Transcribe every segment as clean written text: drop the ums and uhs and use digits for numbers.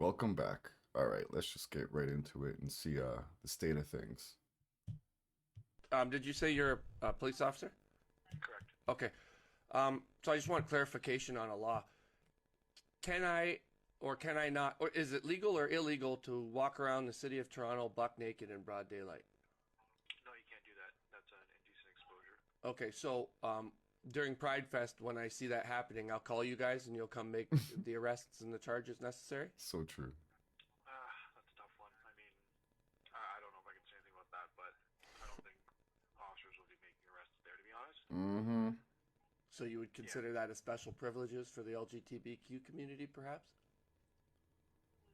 Welcome back. All right, let's just get right into it and see the state of things. Did you say you're a police officer? Correct. Okay. So I just want clarification on a law. Can I or can I not, or is it legal or illegal to walk around the city of Toronto buck naked in broad daylight? No, you can't do that. That's an indecent exposure. Okay, so during Pride Fest, when I see that happening, I'll call you guys and you'll come make the arrests and the charges necessary. So true. That's a tough one. I mean, I don't know if I can say anything about that, but I don't think officers will be making arrests there, to be honest. Mm-hmm. So you would consider that as special privileges for the LGBTQ community, perhaps?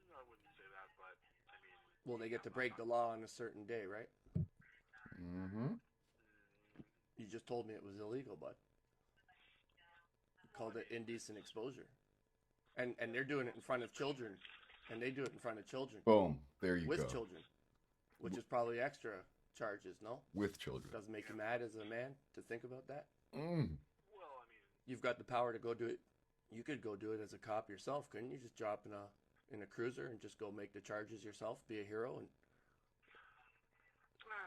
I wouldn't say that, but I mean, Well, they get to break the law on a certain day, right? Mm-hmm. You just told me it was illegal, bud. You called it indecent exposure. And they're doing it in front of children. And they do it in front of children. Boom. There you With go. children. Which is probably extra charges, no? With children. Doesn't make you mad as a man to think about that? Mm. well, I mean, You've got the power to go do it. You could go do it as a cop yourself, couldn't you? Just drop in a cruiser and just go make the charges yourself, be a hero, and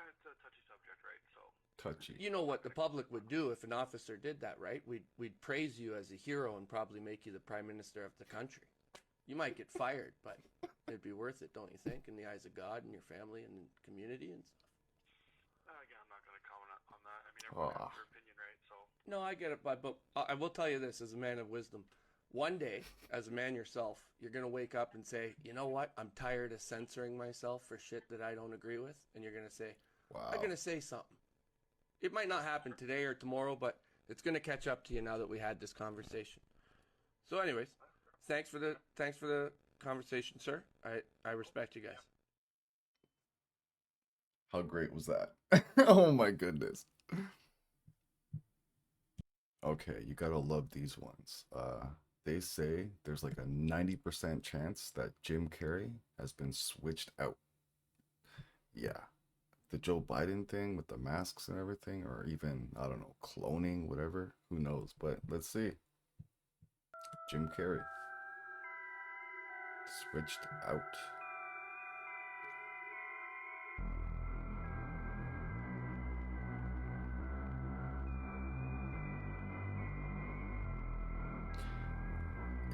it's a touchy subject, right? So, Touchy. you know what the public would do if an officer did that, right? We'd praise you as a hero and probably make you the prime minister of the country. You might get fired, but it'd be worth it, don't you think, in the eyes of God and your family and community and stuff? again, I'm not going to comment on that. I mean, everyone has their opinion, right? So, No, I get it, but I will tell you this as a man of wisdom. One day, as a man yourself, you're going to wake up and say, you know what? I'm tired of censoring myself for shit that I don't agree with. And you're going to say, Wow. I'm going to say something. It might not happen today or tomorrow, but it's going to catch up to you now that we had this conversation. So anyways, thanks for the conversation, sir. I respect you guys. How great was that? Oh my goodness. Okay, you gotta love these ones. They say there's like a 90% chance that Jim Carrey has been switched out. Yeah. The Joe Biden thing with the masks and everything, or even, I don't know, cloning, whatever. Who knows? But let's see. Jim Carrey. Switched out.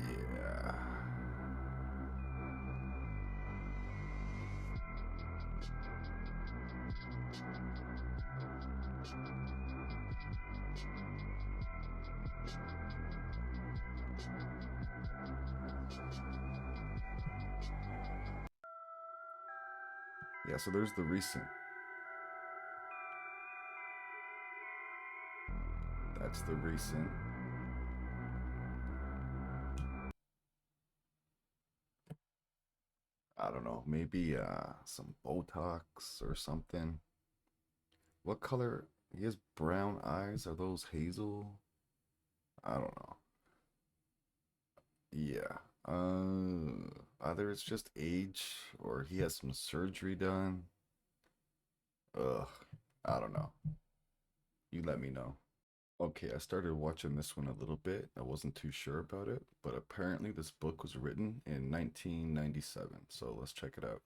Yeah. Yeah, so there's the recent. That's the recent. I don't know, maybe some Botox or something. What color? He has brown eyes. Are those hazel? I don't know. Yeah. Either it's just age or he has some surgery done. Ugh. I don't know. You let me know. Okay, I started watching this one a little bit. I wasn't too sure about it, but apparently this book was written in 1997. So let's check it out.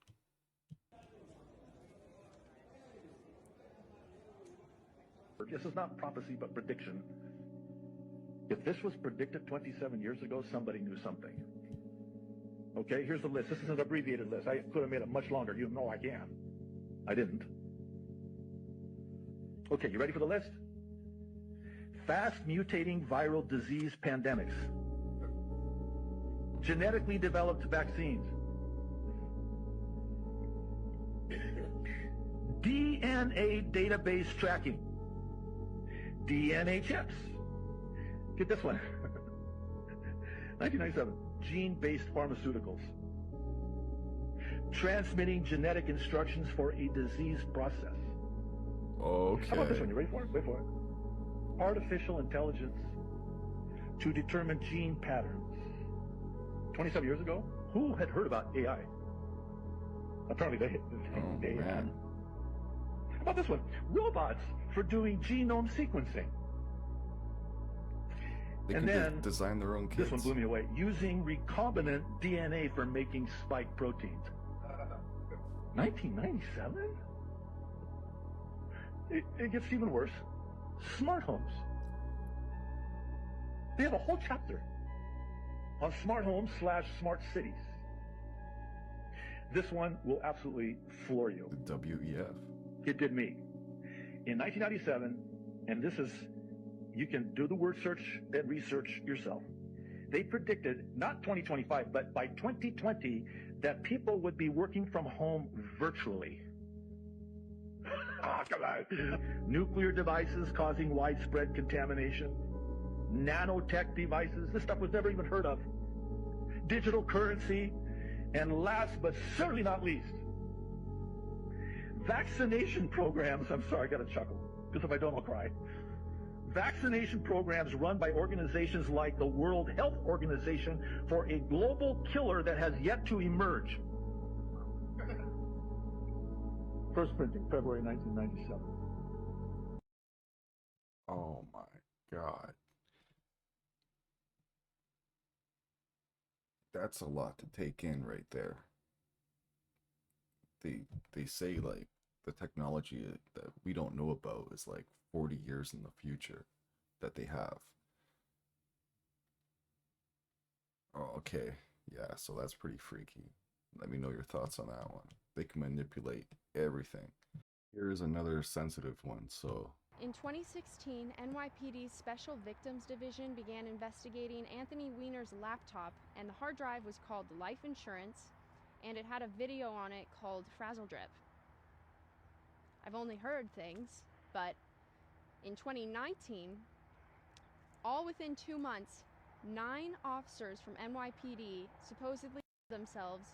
This is not prophecy, but prediction. If this was predicted 27 years ago, somebody knew something. Okay, here's the list. This is an abbreviated list. I could have made it much longer. You know I can. I didn't. Okay, you ready for the list? Fast mutating viral disease pandemics. Genetically developed vaccines. DNA database tracking. DNA chips. Get this one. 1997. Gene-based pharmaceuticals. Transmitting genetic instructions for a disease process. Okay. How about this one? You ready for it? Wait for it. Artificial intelligence to determine gene patterns. 27 years ago, who had heard about AI? Apparently they man. had. How about this one? Robots for doing genome sequencing. They And can then design their own this one kids. blew me away. Using recombinant DNA for making spike proteins. 1997? It gets even worse. Smart homes. They have a whole chapter on smart homes / smart cities. This one will absolutely floor you. The WEF. It did me. In 1997, and this is, you can do the word search and research yourself. They predicted, not 2025, but by 2020, that people would be working from home virtually. Ah, come on. Nuclear devices causing widespread contamination. Nanotech devices. This stuff was never even heard of. Digital currency. And last but certainly not least, vaccination programs. I'm sorry, I got to chuckle, because if I don't, I'll cry. Vaccination programs run by organizations like the World Health Organization for a global killer that has yet to emerge. First printing, February 1997. Oh my God. That's a lot to take in right there. They say like the technology that we don't know about is like 40 years in the future that they have. Oh, okay. Yeah, so that's pretty freaky. Let me know your thoughts on that one. They can manipulate everything. Here's another sensitive one. So in 2016, NYPD's Special Victims Division began investigating Anthony Weiner's laptop, and the hard drive was called Life Insurance, and it had a video on it called Frazzle Drip. I've only heard things, but in 2019, all within 2 months, 9 officers from NYPD supposedly killed themselves,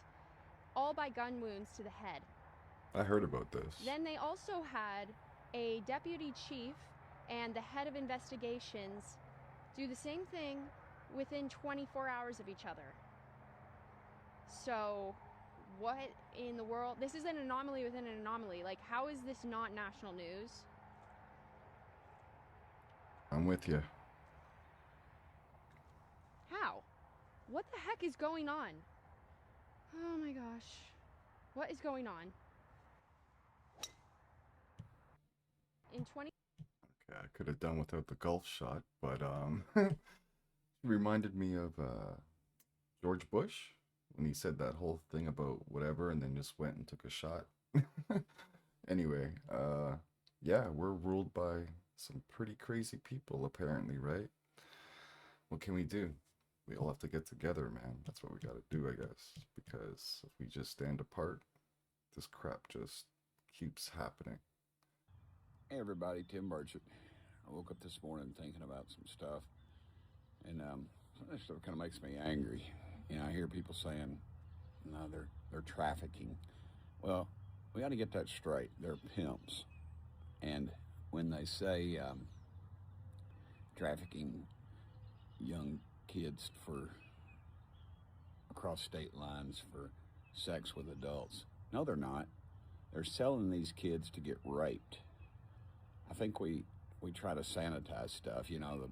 all by gun wounds to the head. I heard about this. Then they also had a deputy chief and the head of investigations do the same thing within 24 hours of each other. So what in the world? This is an anomaly within an anomaly. Like, how is this not national news? I'm with you. How? What the heck is going on? Oh my gosh. What is going on? In 20... Okay, I could have done without the golf shot, but reminded me of George Bush when he said that whole thing about whatever and then just went and took a shot. Anyway, yeah, we're ruled by some pretty crazy people apparently, right? What can we do? We all have to get together, man. That's what we got to do, I guess, because if we just stand apart, this crap just keeps happening. Hey everybody, Tim Burchett. I woke up this morning thinking about some stuff, and some of this stuff kind of makes me angry. You know, I hear people saying, no, they're trafficking. Well, we got to get that straight. They're pimps. And when they say trafficking young kids for across state lines for sex with adults, no, they're not. They're selling these kids to get raped. I think we try to sanitize stuff, you know,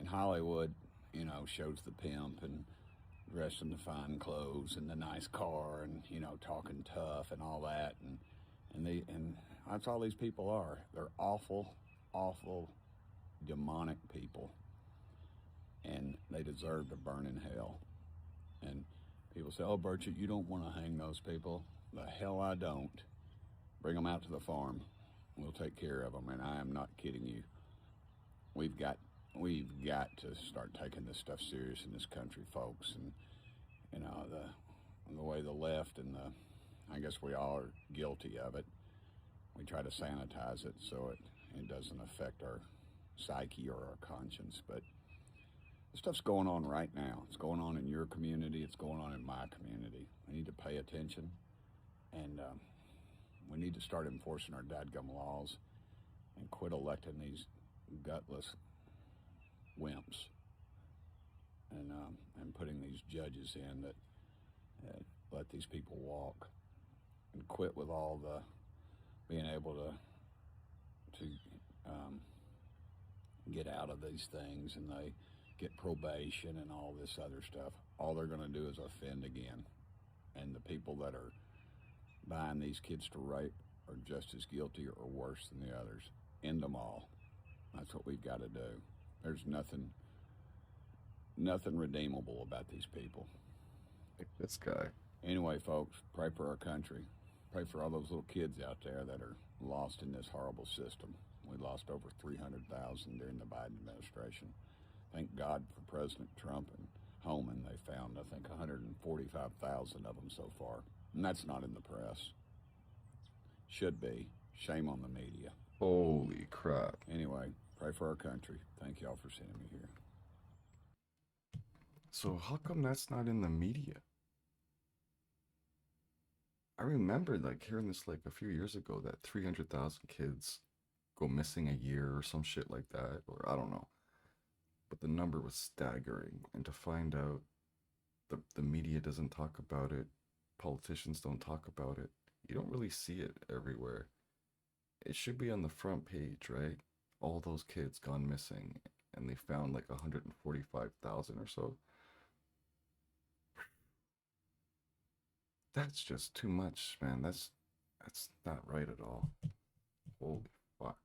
in Hollywood, you know, shows the pimp and dressed in the fine clothes and the nice car and, you know, talking tough and all that, and that's all these people are. They're awful, awful, demonic people, and they deserve to burn in hell. And people say, oh, Burchett, you don't want to hang those people. The hell I don't. Bring them out to the farm. We'll take care of them, and I am not kidding you. We've got to start taking this stuff serious in this country, folks. And you know, the way the left and I guess we all are guilty of it. We try to sanitize it so it doesn't affect our psyche or our conscience. But this stuff's going on right now. It's going on in your community. It's going on in my community. We need to pay attention, and we need to start enforcing our dadgum laws and quit electing these gutless wimps and putting these judges in that let these people walk, and quit with all the being able to get out of these things, and get probation and all this other stuff. All they're going to do is offend again. And the people that are buying these kids to rape are just as guilty or worse than the others. End them all. That's what we've got to do. There's nothing redeemable about these people. Like this guy. Anyway, folks, pray for our country. Pray for all those little kids out there that are lost in this horrible system. We lost over 300,000 during the Biden administration. Thank God for President Trump and Homan. They found, I think, 145,000 of them so far. And that's not in the press. Should be. Shame on the media. Holy crap. Anyway, pray for our country. Thank y'all for sending me here. So how come that's not in the media? I remember like hearing this like a few years ago that 300,000 kids go missing a year or some shit like that, or I don't know. But the number was staggering, and to find out the media doesn't talk about it, politicians don't talk about it, you don't really see it everywhere. It should be on the front page, right? All those kids gone missing, and they found like 145,000 or so. That's just too much, man. That's not right at all. Holy fuck.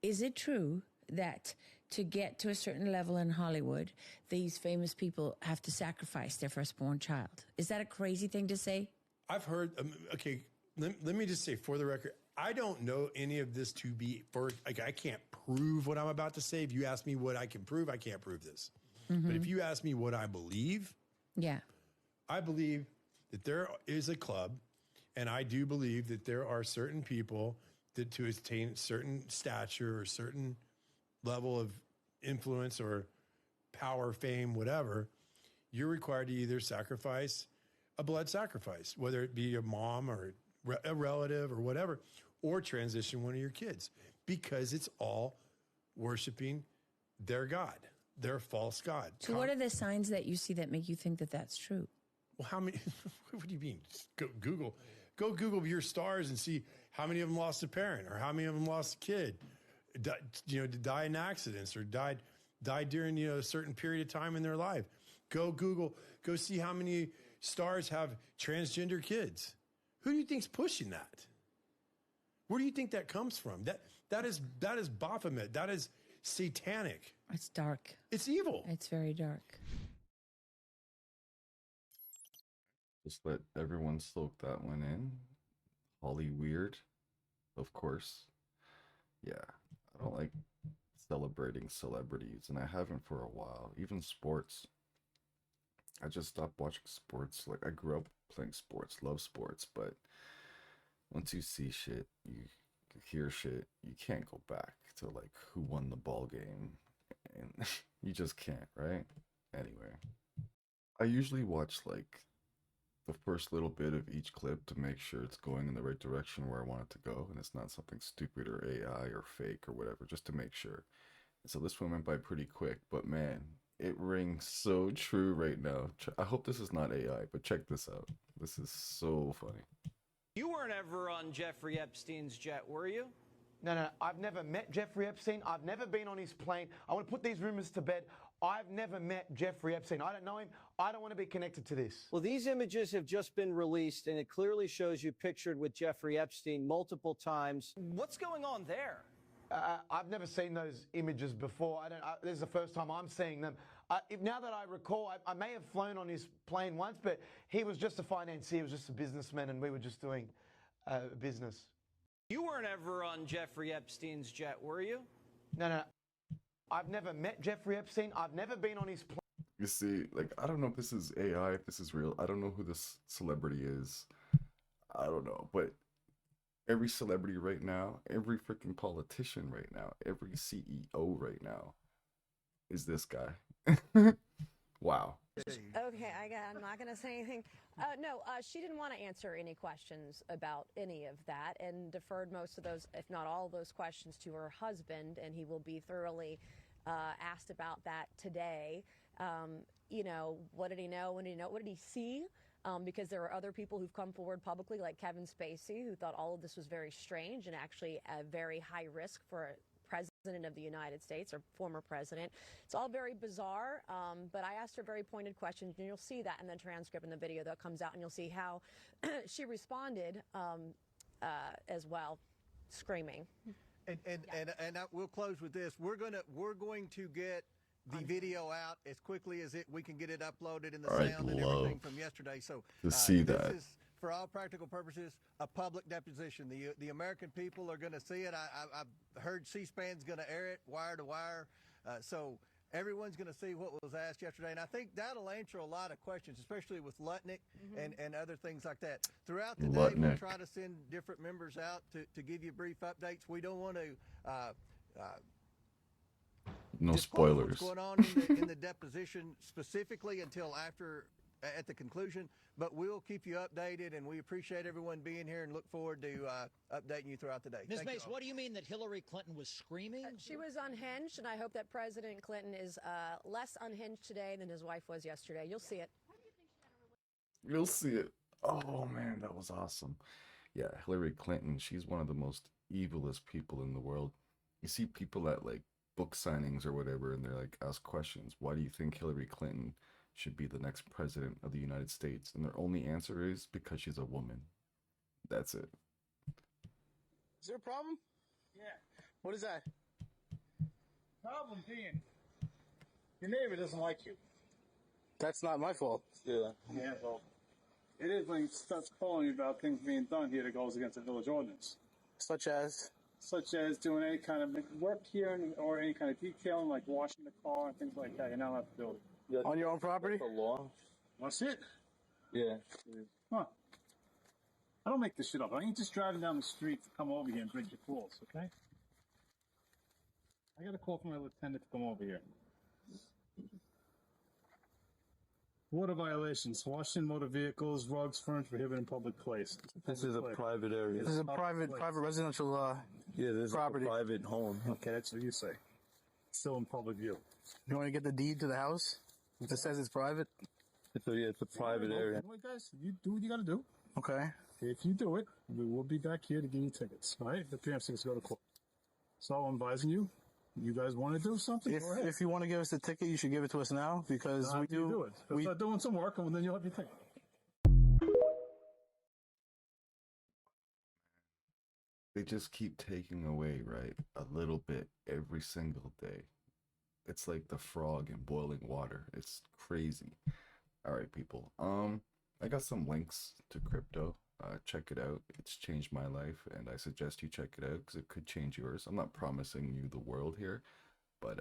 Is it true that to get to a certain level in Hollywood, these famous people have to sacrifice their firstborn child? Is that a crazy thing to say? I've heard, okay, let me just say for the record, I don't know any of this to be, like, I can't prove what I'm about to say. If you ask me what I can prove, I can't prove this. Mm-hmm. But if you ask me what I believe, yeah, I believe that there is a club, and I do believe that there are certain people that to attain certain stature or certain level of influence or power, fame, whatever, you're required to either sacrifice a blood sacrifice, whether it be a mom or a relative or whatever, or transition one of your kids, because it's all worshiping their God, their false God. So what are the signs that you see that make you think that that's true? Well, how many, what do you mean? Just go Google your stars and see how many of them lost a parent or how many of them lost a kid, died in accidents or died during, a certain period of time in their life. Go see how many stars have transgender kids. Who do you think's pushing that? Where do you think that comes from? That is Baphomet. That is satanic. It's dark. It's evil. It's very dark. Just let everyone soak that one in. Holly weird, of course. Yeah, I don't like celebrating celebrities, and I haven't for a while. Even sports. I just stopped watching sports. Like, I grew up playing sports, love sports, but once you see shit, you hear shit, you can't go back to like who won the ball game, and you just can't, right? Anyway, I usually watch like the first little bit of each clip to make sure it's going in the right direction where I want it to go, and it's not something stupid or AI or fake or whatever, just to make sure. And so this one went by pretty quick, but man, it rings so true right now. I hope this is not AI, but check this out. This is so funny. You weren't ever on Jeffrey Epstein's jet, were you? No, I've never met Jeffrey Epstein. I've never been on his plane. I want to put these rumors to bed. I've never met Jeffrey Epstein. I don't know him. I don't want to be connected to this. Well, these images have just been released, and it clearly shows you pictured with Jeffrey Epstein multiple times. What's going on there? I've never seen those images before. This is the first time I'm seeing them. Now that I recall, I may have flown on his plane once, but he was just a financier. He was just a businessman, and we were just doing business. You weren't ever on Jeffrey Epstein's jet, were you? No. I've never met Jeffrey Epstein. I've never been on his plane. You see, like, I don't know if this is AI, if this is real. I don't know who this celebrity is. I don't know, but every celebrity right now, every freaking politician right now, every CEO right now is this guy. Wow. Okay, I'm not going to say anything. No, she didn't want to answer any questions about any of that and deferred most of those, if not all of those questions, to her husband, and he will be thoroughly asked about that today. What did he know? When did he know? What did he see? Because there are other people who've come forward publicly, like Kevin Spacey, who thought all of this was very strange and actually a very high risk for a president. President of the United States or former president. It's all very bizarre, but I asked her very pointed questions, and you'll see that in the transcript in the video that comes out, and you'll see how she responded as well, screaming. And we'll close with this. We're going to get the video out as quickly as we can get it uploaded in the sound and everything from yesterday. So to see that. This is, for all practical purposes, a public deposition. The American people are going to see it. I've heard C-SPAN's going to air it wire to wire. So everyone's going to see what was asked yesterday. And I think that'll answer a lot of questions, especially with Lutnick and other things like that. Throughout the day, we'll try to send different members out to give you brief updates. We don't want to no spoilers. What's going on in the deposition specifically until at the conclusion, but we'll keep you updated, and we appreciate everyone being here and look forward to updating you throughout the day. Ms. Mace, what do you mean that Hillary Clinton was screaming? She was unhinged, and I hope that President Clinton is less unhinged today than his wife was yesterday. You'll see it. You'll see it. Oh, man, that was awesome. Yeah, Hillary Clinton, she's one of the most evilest people in the world. You see people at, like, book signings or whatever, and they're like, ask questions. Why do you think Hillary Clinton should be the next president of the United States? And their only answer is because she's a woman. That's it. Is there a problem? Yeah. What is that? Problem being, your neighbor doesn't like you. That's not my fault. Yeah. Yeah, well, it is when he starts calling you about things being done here that goes against the village ordinance. Such as? Such as doing any kind of work here or any kind of detailing, like washing the car and things like that. You're not allowed to do it. Yeah, on your own property? The law. That's it? Yeah. Huh. I don't make this shit up. I ain't just driving down the street to come over here and break your calls, okay? I got a call from my lieutenant to come over here. Water violations, washing motor vehicles, rugs, furniture prohibited in public place. This is a private area. This is a private residential this property. Is a private home. Okay, that's what you say. Still in public view. You want to get the deed to the house? If it says it's private? It's a private area. Anyway, guys, you do what you got to do. Okay. If you do it, we will be back here to give you tickets. All right? The PMC is go to court. So I'm advising you. You guys want to do something? If you want to give us the ticket, you should give it to us now because we do it. We're start doing some work, and then you'll have your ticket. They just keep taking away, right? A little bit every single day. It's like the frog in boiling water. It's crazy. All right, people. I got some links to crypto. Check it out. It's changed my life, and I suggest you check it out because it could change yours. I'm not promising you the world here, but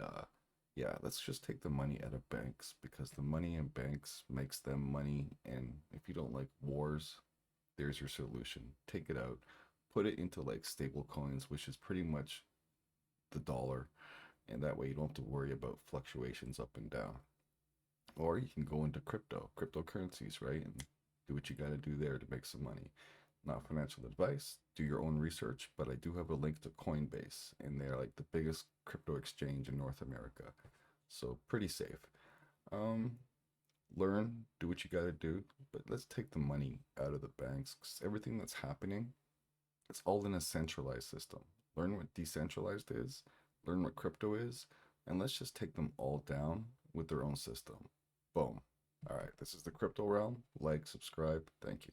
yeah, let's just take the money out of banks because the money in banks makes them money, and if you don't like wars, there's your solution. Take it out, put it into like stable coins, which is pretty much the dollar, and that way you don't have to worry about fluctuations up and down. Or you can go into cryptocurrencies, right? And do what you got to do there to make some money. Not financial advice. Do your own research, but I do have a link to Coinbase, and they're like the biggest crypto exchange in North America. So pretty safe. Learn, do what you got to do, but let's take the money out of the banks because everything that's happening, it's all in a centralized system. Learn what decentralized is, learn what crypto is, and let's just take them all down with their own system. Boom. All right, this is the Crypto Realm. Like, subscribe. Thank you.